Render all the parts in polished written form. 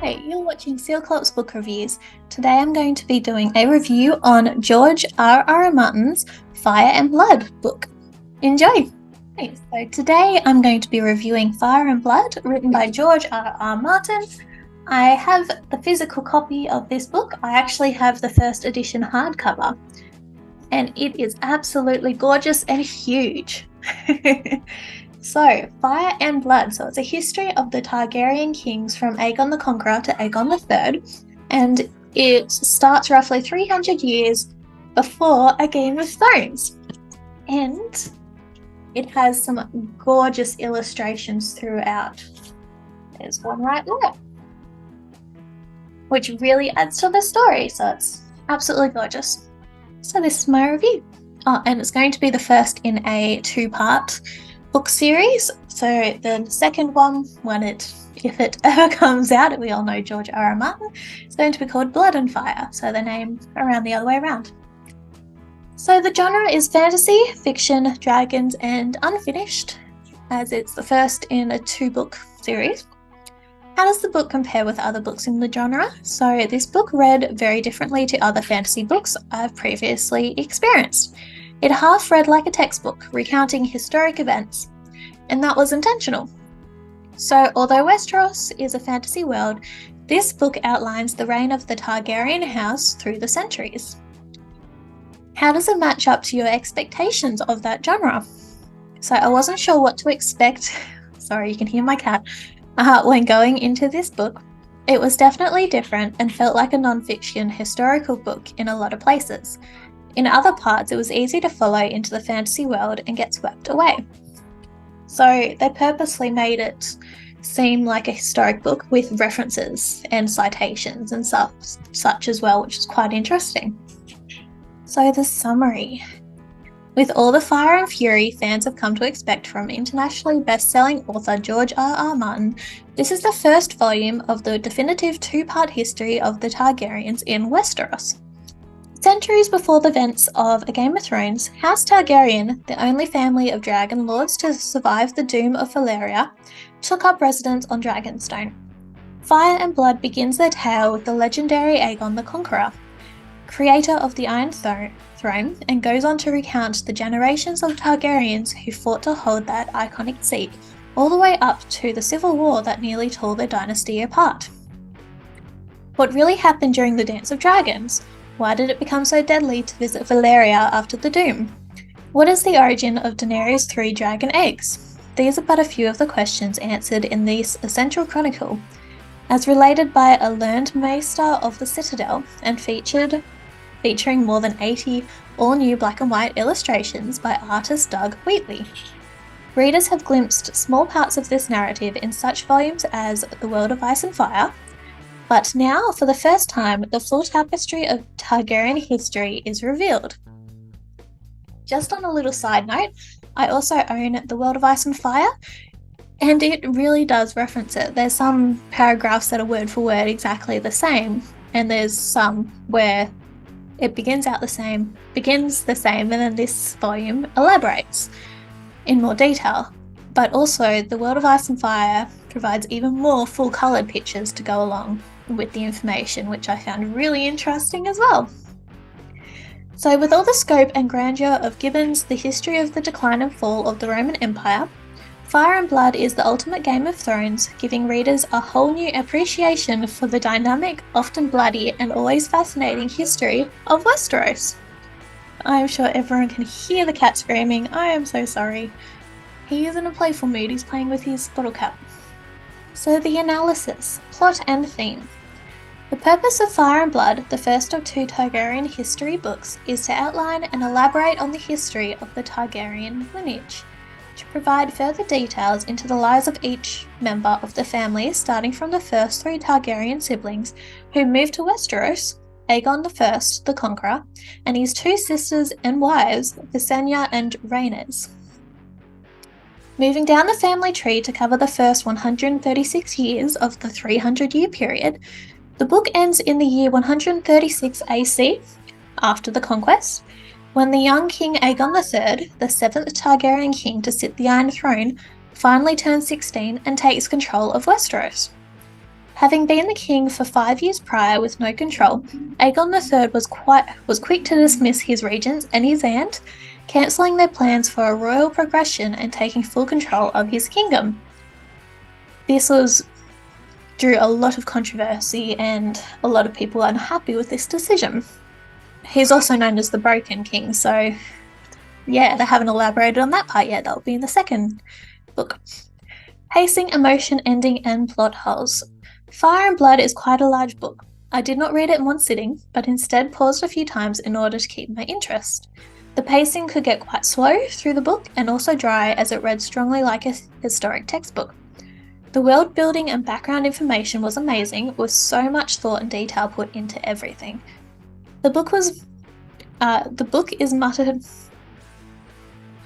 Hi, you're watching Sealclops Book Reviews. Today I'm going to be doing a review on George R.R. Martin's Fire and Blood book. Enjoy! Okay, so today I'm going to be reviewing Fire and Blood, written by George R.R. Martin. I have the physical copy of this book. I actually have the first edition hardcover, and it is absolutely gorgeous and huge. So, Fire and Blood. So it's a history of the Targaryen kings from Aegon the Conqueror to Aegon III, and it starts roughly 300 years before A Game of Thrones. And it has some gorgeous illustrations throughout. There's one right there, which really adds to the story, so it's absolutely gorgeous. So this is my review. Oh, and it's going to be the first in a two-part book series. So the second one, if it ever comes out, we all know George R.R. Martin, it's going to be called Blood and Fire, so the name around the other way around. So the genre is fantasy, fiction, dragons, and unfinished, as it's the first in a two-book series. How does the book compare with other books in the genre? So this book read very differently to other fantasy books I've previously experienced. It half read like a textbook, recounting historic events, and that was intentional. So although Westeros is a fantasy world, this book outlines the reign of the Targaryen house through the centuries. How does it match up to your expectations of that genre? So I wasn't sure what to expect, sorry you can hear my cat, when going into this book. It was definitely different and felt like a non-fiction historical book in a lot of places. In other parts, it was easy to follow into the fantasy world and get swept away. So they purposely made it seem like a historic book with references and citations and such as well, which is quite interesting. So the summary. With all the fire and fury fans have come to expect from internationally best-selling author George R.R. Martin, this is the first volume of the definitive two-part history of the Targaryens in Westeros. Centuries before the events of A Game of Thrones, House Targaryen, the only family of dragon lords to survive the doom of Valyria, took up residence on Dragonstone. Fire and Blood begins their tale with the legendary Aegon the Conqueror, creator of the Iron Throne, and goes on to recount the generations of Targaryens who fought to hold that iconic seat, all the way up to the civil war that nearly tore the dynasty apart. What really happened during the Dance of Dragons? Why did it become so deadly to visit Valyria after the Doom? What is the origin of Daenerys' 3 dragon eggs? These are but a few of the questions answered in this essential chronicle, as related by a learned maester of the Citadel and featuring more than 80 all-new black and white illustrations by artist Doug Wheatley. Readers have glimpsed small parts of this narrative in such volumes as The World of Ice and Fire, but now, for the first time, the full tapestry of Targaryen history is revealed. Just on a little side note, I also own The World of Ice and Fire, and it really does reference it. There's some paragraphs that are word for word exactly the same, and there's some where it begins the same, and then this volume elaborates in more detail. But also, The World of Ice and Fire provides even more full-coloured pictures to go along with the information, which I found really interesting as well. So with all the scope and grandeur of Gibbon's The History of the Decline and Fall of the Roman Empire, Fire and Blood is the ultimate Game of Thrones, giving readers a whole new appreciation for the dynamic, often bloody, and always fascinating history of Westeros. I am sure everyone can hear the cat screaming. I am so sorry. He is in a playful mood, he's playing with his bottle cap. So the analysis, plot and theme. The purpose of Fire and Blood, the first of 2 Targaryen history books, is to outline and elaborate on the history of the Targaryen lineage, to provide further details into the lives of each member of the family, starting from the first 3 Targaryen siblings who moved to Westeros, Aegon I, the Conqueror, and his 2 sisters and wives, Visenya and Rhaenys. Moving down the family tree to cover the first 136 years of the 300-year period, the book ends in the year 136 AC, after the conquest, when the young King Aegon III, the 7th Targaryen king to sit the Iron Throne, finally turns 16 and takes control of Westeros. Having been the king for 5 years prior with no control, Aegon III was quick to dismiss his regents and his aunt, cancelling their plans for a royal progression and taking full control of his kingdom. This drew a lot of controversy and a lot of people are unhappy with this decision. He's also known as the Broken King, so yeah, they haven't elaborated on that part yet. That'll be in the second book. Pacing, emotion, ending, and plot holes. Fire and Blood is quite a large book. I did not read it in one sitting, but instead paused a few times in order to keep my interest. The pacing could get quite slow through the book and also dry as it read strongly like a historic textbook. The world building and background information was amazing, with so much thought and detail put into everything. The book is muttered.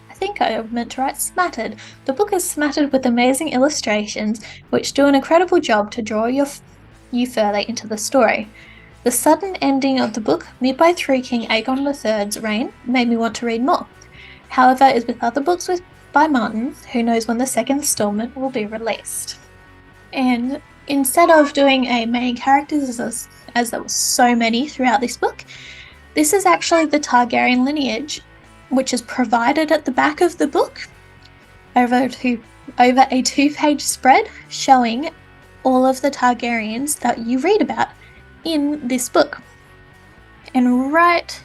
I think I meant to write smattered. The book is smattered with amazing illustrations, which do an incredible job to draw you further into the story. The sudden ending of the book, midway through King Aegon III's reign, made me want to read more. However, as with other books by Martin, who knows when the second installment will be released. And instead of doing a main characters, as there were so many throughout this book, this is actually the Targaryen lineage, which is provided at the back of the book over a 2-page spread showing all of the Targaryens that you read about in this book. And right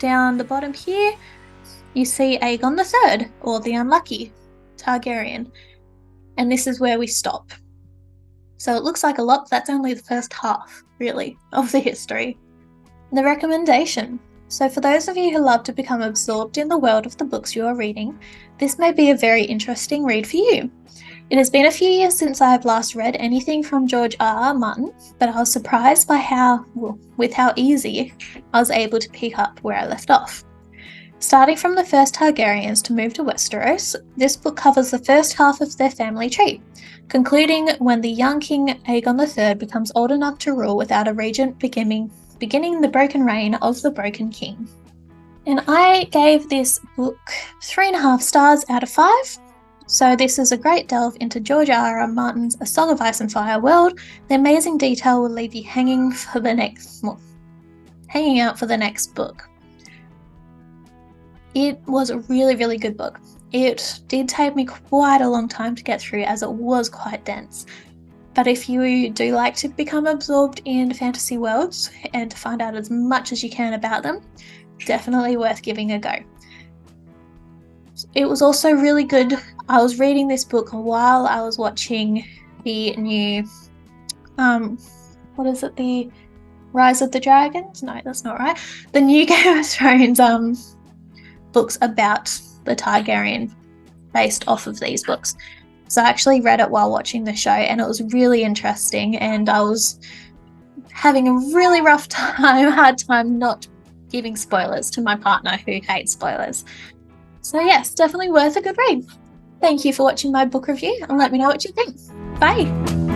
down the bottom here, you see Aegon III, or the unlucky Targaryen. And this is where we stop. So it looks like a lot, but that's only the first half, really, of the history. The recommendation. So for those of you who love to become absorbed in the world of the books you are reading, this may be a very interesting read for you. It has been a few years since I have last read anything from George R.R. Martin, but I was surprised by how easy I was able to pick up where I left off. Starting from the first Targaryens to move to Westeros, this book covers the first half of their family tree, concluding when the young King Aegon III becomes old enough to rule without a regent, beginning the broken reign of the Broken King. And I gave this book 3.5 stars out of 5. So this is a great delve into George R.R. Martin's A Song of Ice and Fire world. The amazing detail will leave you hanging out for the next book. It was a really, really good book. It did take me quite a long time to get through as it was quite dense. But if you do like to become absorbed in fantasy worlds and to find out as much as you can about them, definitely worth giving a go. It was also really good. I was reading this book while I was watching the new, the Rise of the Dragons? No, that's not right. The new Game of Thrones books about the Targaryen based off of these books. So I actually read it while watching the show and it was really interesting, and I was having a really hard time not giving spoilers to my partner who hates spoilers. So yes, definitely worth a good read. Thank you for watching my book review and let me know what you think. Bye!